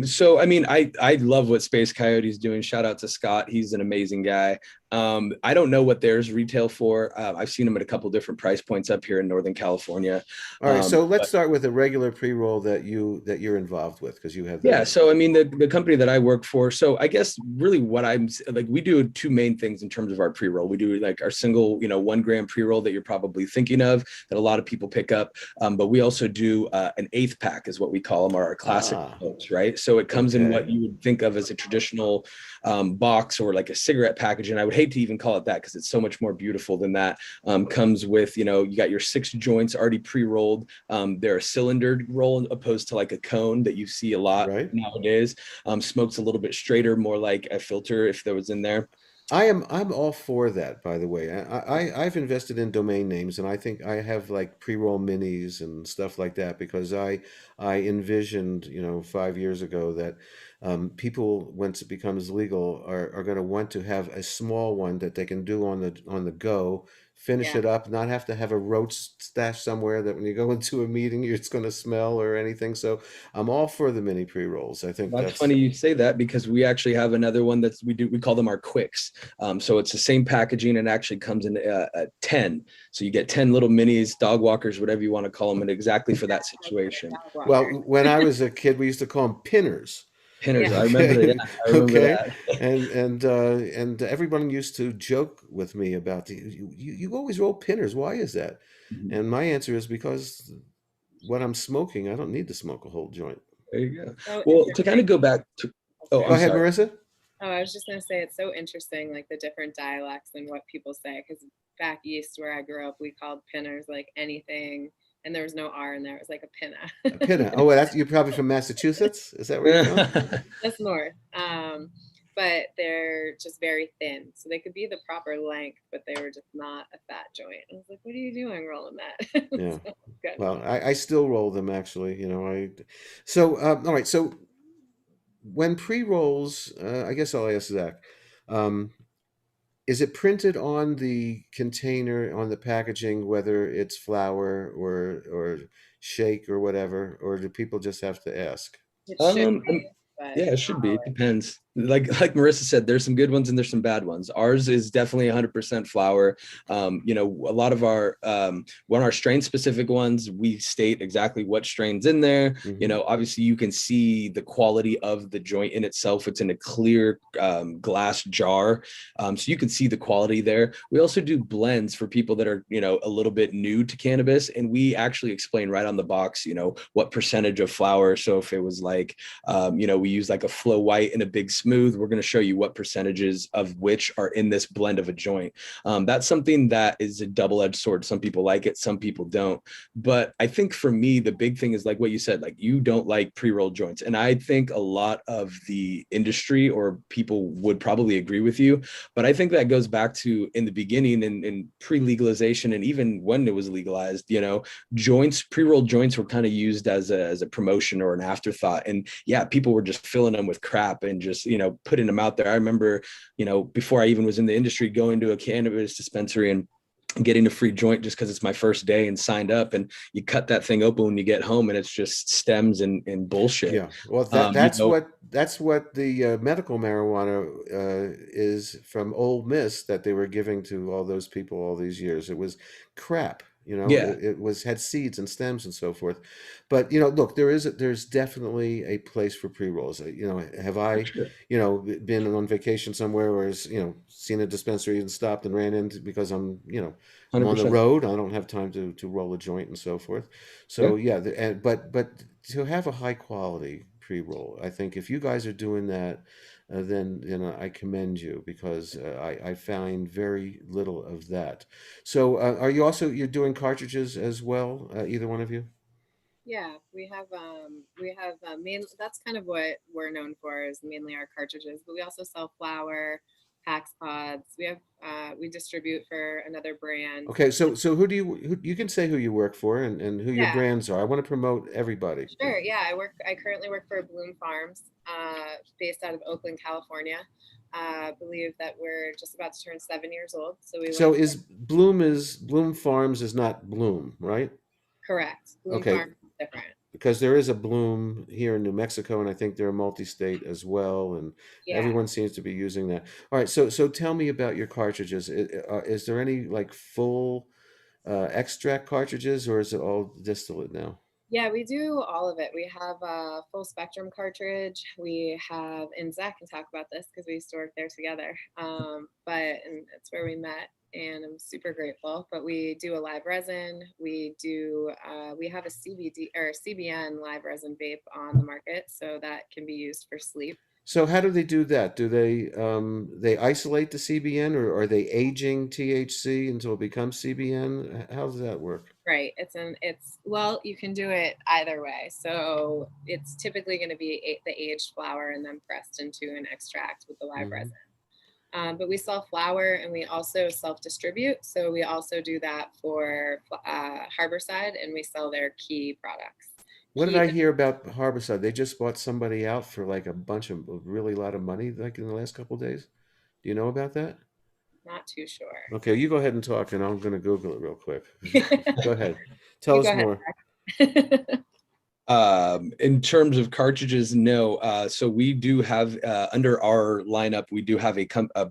So I mean, I love what Space Coyote is doing. Shout out to Scott. He's an amazing guy. I don't know what theirs retail for. I've seen them at a couple different price points up here in Northern California. All right, so let's start with a regular pre-roll that you're involved with, because you have. So I mean, the company that I work for. So I guess really what I'm like, we do two main things in terms of our pre-roll. We do like our single, 1 gram pre-roll that you're probably thinking of, that a lot of people pick up. But we also do an eighth pack is what we call them, or our classic smokes, right? So it comes in what Okay. you would think of as a traditional box or like a cigarette package. And I would hate to even call it that because it's so much more beautiful than that. Comes with, you got your 6 joints already pre-rolled. They're a cylindered roll opposed to like a cone that you see a lot nowadays. Smokes a little bit straighter, more like a filter if there was in there. I'm all for that, by the way. I've invested in domain names, and I think I have like pre-roll minis and stuff like that because I envisioned 5 years ago that people, once it becomes legal, are going to want to have a small one that they can do on the go, finish it up, not have to have a roach stash somewhere that when you go into a meeting it's going to smell or anything. So I'm all for the mini pre-rolls. I think That's funny you say that because we actually have another one that we call them our quicks. So it's the same packaging and actually comes in a 10. So you get 10 little minis, dog walkers, whatever you want to call them, and exactly for that situation. Well, when I was a kid, we used to call them pinners. Pinners, I remember that. Yeah, I remember that. And everyone used to joke with me about you always roll pinners. Why is that? Mm-hmm. And my answer is because when I'm smoking, I don't need to smoke a whole joint. There you go. Well, to kind of go back to go ahead, Marissa. Oh, I was just going to say it's so interesting, like the different dialects and what people say. Because back east where I grew up, we called pinners like anything, and there was no R in there. It was like a pinna. A pinna. Oh, well, you're probably from Massachusetts. Is that where you're from? That's north. But they're just very thin, so they could be the proper length, but they were just not a fat joint. I was like, "What are you doing rolling that?" Yeah. So, good. Well, I still roll them actually. So all right. So when pre-rolls, I guess I'll ask Zach. Is it printed on the container, on the packaging, whether it's flour or shake or whatever, or do people just have to ask? It should be, but yeah, it should be. It depends. Like Marissa said, there's some good ones and there's some bad ones. Ours is definitely 100% flour. A lot of our one of our strain specific ones, we state exactly what strain's in there. Mm-hmm. Obviously you can see the quality of the joint in itself. It's in a clear glass jar, so you can see the quality there. We also do blends for people that are a little bit new to cannabis, and we actually explain right on the box what percentage of flour. So if it was like we use like a Flow White and a Big Smooth, we're going to show you what percentages of which are in this blend of a joint. That's something that is a double-edged sword. Some people like it, some people don't. But I think for me, the big thing is like what you said, like you don't like pre-rolled joints. And I think a lot of the industry or people would probably agree with you. But I think that goes back to in the beginning in pre-legalization and even when it was legalized, joints, pre-rolled joints were kind of used as a promotion or an afterthought. And yeah, people were just filling them with crap and just, putting them out there. I remember, before I even was in the industry, going to a cannabis dispensary and getting a free joint just because it's my first day and signed up, and you cut that thing open when you get home and it's just stems and bullshit. Yeah. Well, that's what the medical marijuana is from Ole Miss that they were giving to all those people all these years. It was crap. It had seeds and stems and so forth. But look, there's definitely a place for pre-rolls. Have I been on vacation somewhere where seen a dispensary and stopped and ran into because I'm I'm on the road, I don't have time to roll a joint and so forth. So but to have a high quality pre-roll, I think if you guys are doing that, then I commend you because I find very little of that. So are you're doing cartridges as well, either one of you? Yeah, we have main. That's kind of what we're known for is mainly our cartridges, but we also sell flour, PAX pods. We distribute for another brand. Okay, so who you can say who you work for and who your brands are. I want to promote everybody. Sure. Yeah, I currently work for Bloom Farms, based out of Oakland, California. I believe that we're just about to turn 7 years old. So Bloom Farms is not Bloom, right? Correct. Bloom Farms is different. Because there is a Bloom here in New Mexico, and I think they're multi-state as well, and everyone seems to be using that. All right, so tell me about your cartridges. Is there any like full extract cartridges, or is it all distillate now? Yeah, we do all of it. We have a full spectrum cartridge. We have, and Zach can talk about this because we used to work there together. And that's where we met. and I'm super grateful. But we do a live resin. We have a CBD or CBN live resin vape on the market, so that can be used for sleep. So how do they do that? Do they isolate the CBN, or are they aging THC until it becomes CBN? How does that work? Right. Well, you can do it either way. So it's typically going to be the aged flower and then pressed into an extract with the live resin. But we sell flower and we also self-distribute. So we also do that for Harborside, and we sell their key products. What did I hear about Harborside? They just bought somebody out for like a bunch of really lot of money, like in the last couple of days. Do you know about that? Not too sure. Okay, you go ahead and talk, and I'm going to Google it real quick. Go ahead. Tell us more. In terms of cartridges, no. So we do have under our lineup, we do have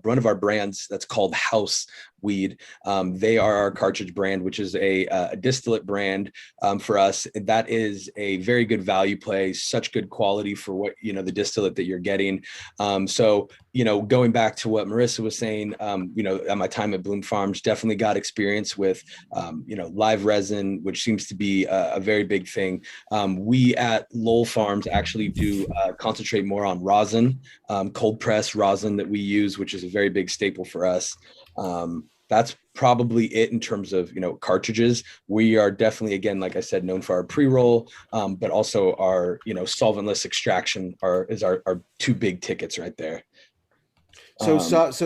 one of our brands that's called House Weed. They are our cartridge brand, which is a distillate brand for us. That is a very good value play, such good quality for what, the distillate that you're getting. So, going back to what Marissa was saying, at my time at Bloom Farms, definitely got experience with, live resin, which seems to be a very big thing. We at Lowell Farms actually do concentrate more on rosin, cold press rosin that we use, which is a very big staple for us. That's probably it in terms of, cartridges. We are definitely, again, like I said, known for our pre-roll, but also our, solvent-less extraction is our two big tickets right there. So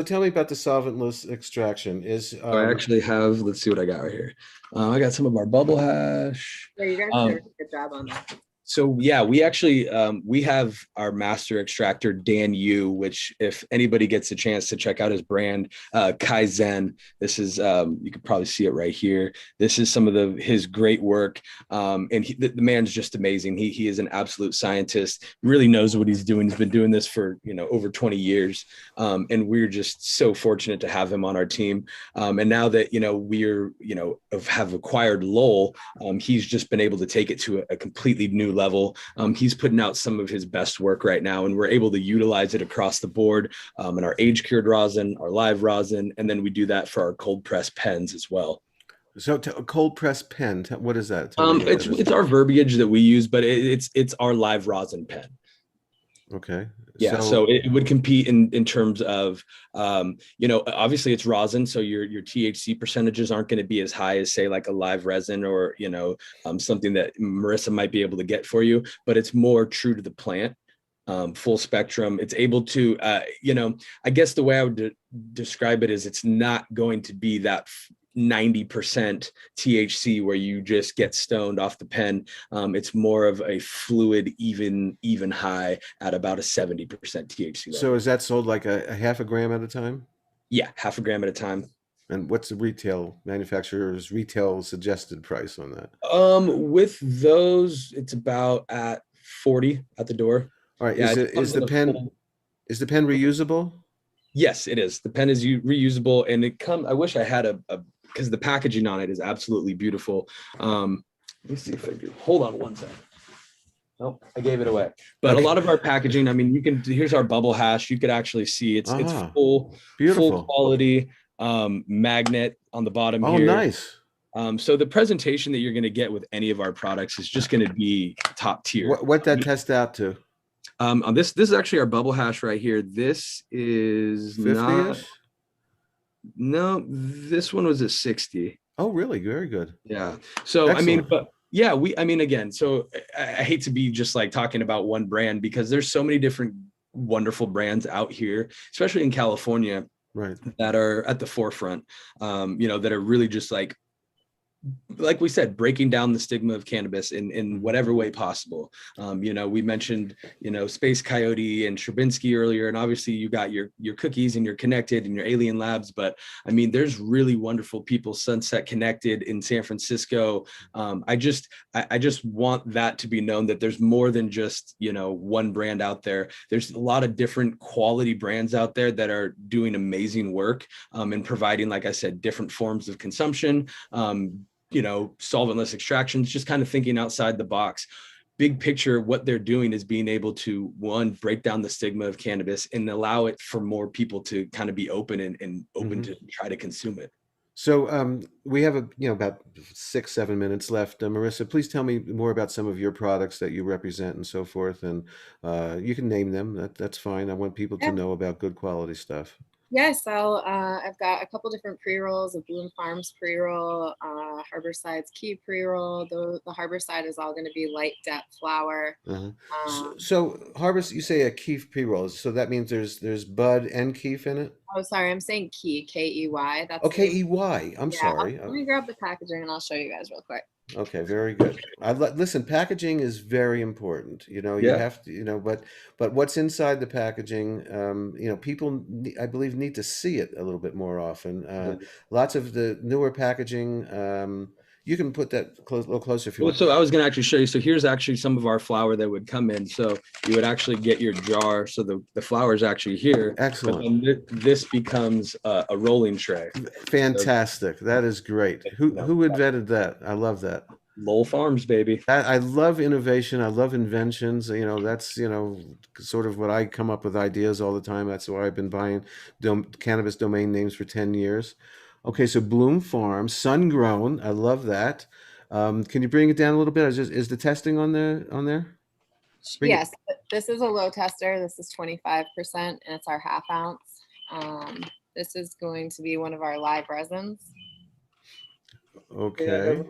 tell me about the solvent-less extraction. I actually have, let's see what I got right here. I got some of our bubble hash. Yeah, you guys did a good job on that. So yeah, we actually, we have our master extractor, Dan Yu, which if anybody gets a chance to check out his brand, Kaizen, this is, you could probably see it right here. This is some of his great work. And the man's just amazing. He is an absolute scientist, really knows what he's doing. He's been doing this for, over 20 years. And we're just so fortunate to have him on our team. And now that, we're, have acquired Lowell, he's just been able to take it to a completely new level. He's putting out some of his best work right now, and we're able to utilize it across the board in our age cured rosin, our live rosin, and then we do that for our cold press pens as well. So cold press pen, what is that? It's our verbiage that we use, but it's our live rosin pen. Okay. Yeah, so it would compete in terms of, obviously it's rosin, so your THC percentages aren't going to be as high as, say, like a live resin or, something that Marissa might be able to get for you, but it's more true to the plant, full spectrum. It's able to, I guess the way I would describe it is it's not going to be that 90% THC where you just get stoned off the pen. It's more of a fluid, even high at about a 70% THC level. So is that sold like a half a gram at a time? Yeah, half a gram at a time. And what's the manufacturer's retail suggested price on that? With those, it's about at 40 at the door. All right. Yeah, is the pen reusable? Yes, it is. The pen is reusable, and I wish I had because the packaging on it is absolutely beautiful. Let me see if I do. Hold on one second. Nope, I gave it away. But okay. A lot of our packaging, here's our bubble hash. You could actually see it's full quality magnet on the bottom here. Oh, nice. So the presentation that you're going to get with any of our products is just going to be top tier. What that test out to? This is actually our bubble hash right here. This is 50-ish? No, this one was at 60. Oh, really? Very good. Yeah. So, excellent. Again, so I hate to be just like talking about one brand because there's so many different wonderful brands out here, especially in California, right, that are at the forefront, that are really just like we said, breaking down the stigma of cannabis in whatever way possible. We mentioned, Space Coyote and Stravinsky earlier, and obviously you got your cookies and your Connected and your Alien Labs, but there's really wonderful people, Sunset Connected in San Francisco. I just want that to be known that there's more than just, one brand out there. There's a lot of different quality brands out there that are doing amazing work and providing, like I said, different forms of consumption, solventless extractions, just kind of thinking outside the box. Big picture, what they're doing is being able to, one, break down the stigma of cannabis and allow it for more people to kind of be open and open to try to consume it. So we have about 6-7 minutes left. Marissa, please tell me more about some of your products that you represent and so forth. And you can name them. That's fine. I want people to Yeah. know about good quality stuff. Yeah, so I've got a couple different pre-rolls, a Bloom Farms pre-roll, Harborside's Key pre-roll. The Harborside is all going to be light depth flower. Uh-huh. Um, So Harvest, you say a keef pre-roll. So that means there's bud and keef in it? oh, sorry, I'm saying Key, Key. That's Okay, the name. EY. I'm Yeah, sorry. let me grab the packaging and I'll show you guys real quick. Okay, very good. Listen, packaging is very important. You Yeah. have to, but what's inside the packaging, people, I believe, need to see it a little bit more often. Lots of the newer packaging, you can put that a little closer if you Well, want. so I was going to actually show you. So here's actually some of our flour that would come in. So you would actually get your jar. So the flour is actually here. Excellent. But then this becomes a rolling tray. Fantastic. That is great. Who invented that? I love that. Lowell Farms, baby. I love innovation. I love inventions. That's, sort of what I come up with ideas all the time. That's why I've been buying cannabis domain names for 10 years. Okay, so Bloom Farms, sun grown. I love that. Can you bring it down a little bit? Is the testing on there? Yes, this is a low tester. This is 25% and it's our half ounce. This is going to be one of our live resins. Okay.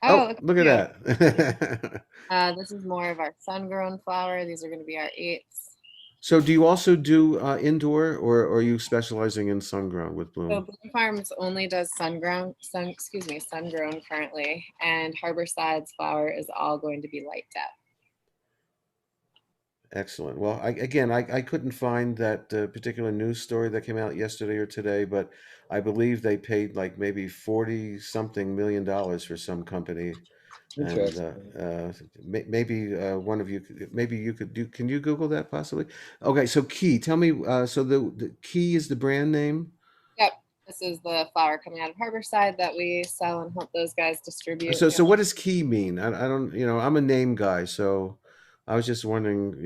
Oh, look at that. This is more of our sun-grown flower. These are going to be our 8s. So do you also do indoor, or are you specializing in sun-grown with Bloom? So Bloom Farms only does sun-grown currently, and Harborside's flower is all going to be light depth. Excellent. Well, I couldn't find that particular news story that came out yesterday or today, but I believe they paid like maybe 40-something million for some company. And maybe one of you, maybe you could do. Can you Google that possibly? Okay, so Key, tell me. So the Key is the brand name. Yep, this is the flower coming out of Harborside that we sell and help those guys distribute. So what does Key mean? I don't. I'm a name guy, so I was just wondering.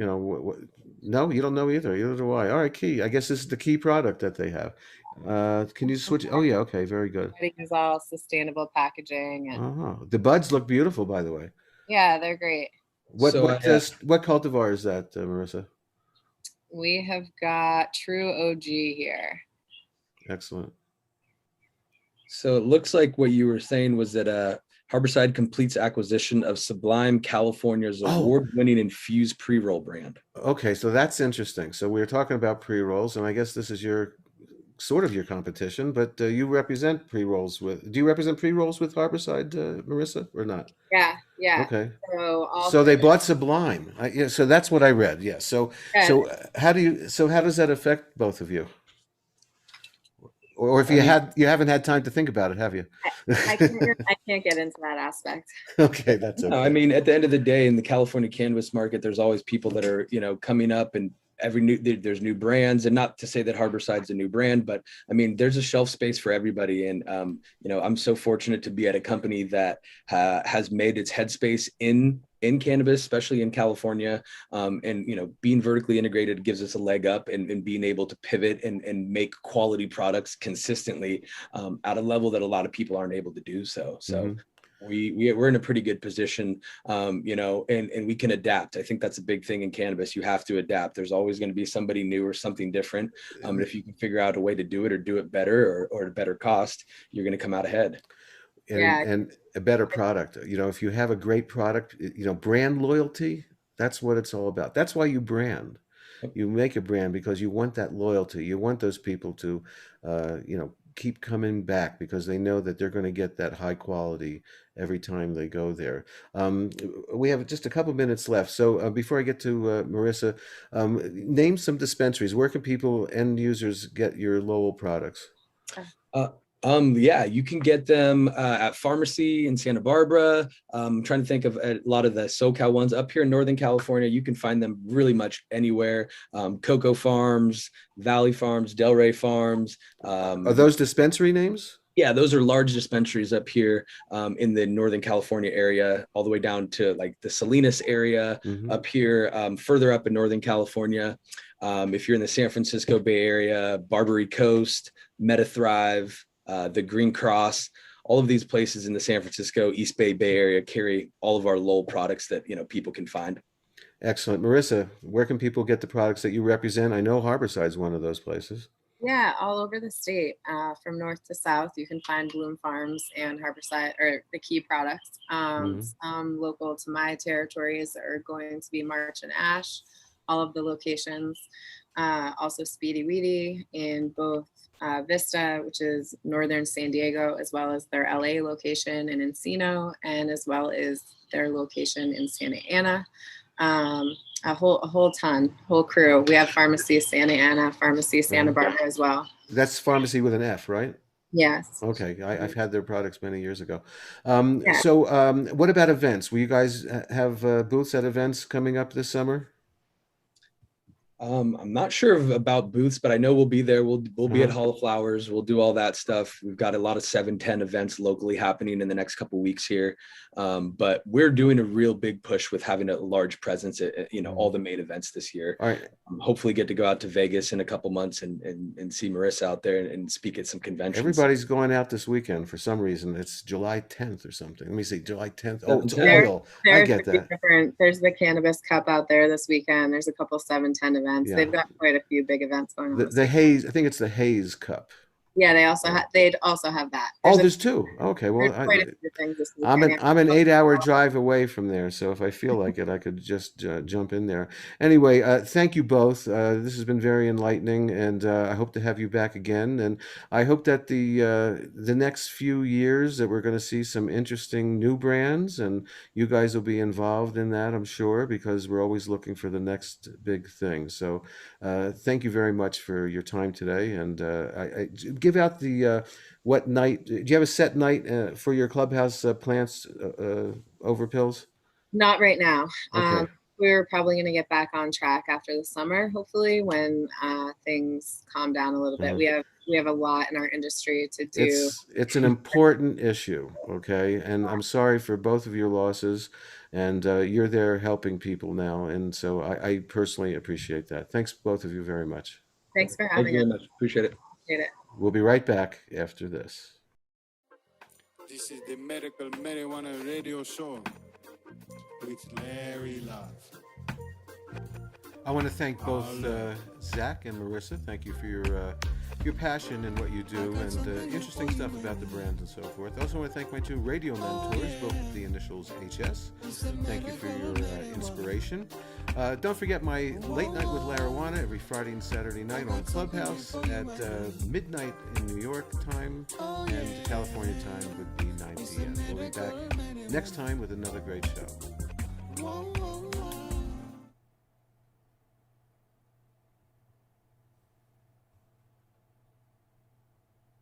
No, you don't know either. Either do I. All right, Key. I guess this is the Key product that they have. Can you switch? Oh yeah, okay, very good. Everything is all sustainable packaging, and The buds look beautiful, by the way. yeah, they're great. What cultivar is that, Marissa? We have got True OG here. Excellent. So it looks like what you were saying was that Harborside completes acquisition of Sublime California's award-winning infused pre-roll brand. Okay, so that's interesting. So we were talking about pre-rolls, and I guess this is your competition, but you represent pre-rolls with. Do you represent pre-rolls with Harborside, Marissa, or not? Yeah. Okay. So they bought Sublime. Yeah. So that's what I read. Yeah. So how does that affect both of you? Or if you haven't had time to think about it, have you? I can't get into that aspect. Okay, that's okay. No, I mean, at the end of the day, in the California cannabis market, there's always people that are, coming up, and there's new brands, and not to say that Harborside's a new brand, but I mean, there's a shelf space for everybody. And, I'm so fortunate to be at a company that has made its headspace in cannabis, especially in California. And, being vertically integrated gives us a leg up, and being able to pivot and make quality products consistently at a level that a lot of people aren't able to do so. So we're in a pretty good position, and we can adapt. I think that's a big thing in cannabis. You have to adapt. There's always going to be somebody new or something different. And if you can figure out a way to do it, or do it better, or at a better cost, you're going to come out ahead. And a better product. If you have a great product, brand loyalty, that's what it's all about. That's why you brand. You make a brand because you want that loyalty. You want those people to, keep coming back because they know that they're going to get that high quality every time they go there. We have just a couple minutes left. So before I get to Marissa, name some dispensaries. Where can people, end users, get your Lowell products? You can get them at pharmacy in Santa Barbara. I'm trying to think of a lot of the SoCal ones up here in Northern California. You can find them really much anywhere. Cocoa Farms, Valley Farms, Delray Farms. Are those dispensary names? Yeah, those are large dispensaries up here in the Northern California area, all the way down to like the Salinas area, up here, further up in Northern California. If you're in the San Francisco Bay Area, Barbary Coast, MetaThrive, the Green Cross. All of these places in the San Francisco, East Bay Area carry all of our Lowell products that, people can find. Excellent. Marissa, where can people get the products that you represent? I know Harborside's one of those places. Yeah, all over the state, from north to south, you can find Bloom Farms and Harborside, or the key products. Some local to my territories are going to be March and Ash, all of the locations. Also Speedy Weedy in both Vista, which is northern San Diego, as well as their LA location in Encino, and as well as their location in Santa Ana. A whole crew. We have Pharmacy Santa Ana, Pharmacy Santa Barbara as well. That's pharmacy with an F, right? Yes. Okay, I've had their products many years ago. So what about events? Will you guys have booths at events coming up this summer? I'm not sure about booths, but I know we'll be there. We'll be at Hall of Flowers. We'll do all that stuff. We've got a lot of 7-10 events locally happening in the next couple of weeks here. But we're doing a real big push with having a large presence at all the main events this year. All right. Hopefully get to go out to Vegas in a couple months and see Marissa out there and speak at some conventions. Everybody's going out this weekend for some reason. It's July 10th or something. Let me see, July 10th. Oh, it's oil. I get that. There's the Cannabis Cup out there this weekend. There's a couple 7-10 events. Yeah. They've got quite a few big events going on. The Haze, I think it's the Haze Cup. Yeah, they'd also have that. There's two. Okay, well, quite a few things this I'm weekend. an 8-hour drive away from there, so if I feel like it, I could just jump in there. Anyway, thank you both. This has been very enlightening, and I hope to have you back again. And I hope that the next few years that we're going to see some interesting new brands, and you guys will be involved in that, I'm sure, because we're always looking for the next big thing. So thank you very much for your time today, and I give out the what night. Do you have a set night for your clubhouse plants over pills? Not right now. Okay. We're probably going to get back on track after the summer, hopefully, when things calm down a little bit. We have a lot in our industry to do. It's an important issue, okay? And I'm sorry for both of your losses, and you're there helping people now, and so I personally appreciate that. Thanks, both of you, very much. Thanks for having us. Thank you very much. Appreciate it. We'll be right back after this. This is the Medical Marijuana Radio Show with Larry Love. I want to thank both Zach and Marissa. Thank you for your passion in what you do and interesting stuff about the brands and so forth. I also want to thank my two radio mentors, both with the initials HS. Thank you for your inspiration. Don't forget my Late Night with Larawana every Friday and Saturday night on Clubhouse at midnight in New York time, and California time would be 9 p.m. We'll be back next time with another great show.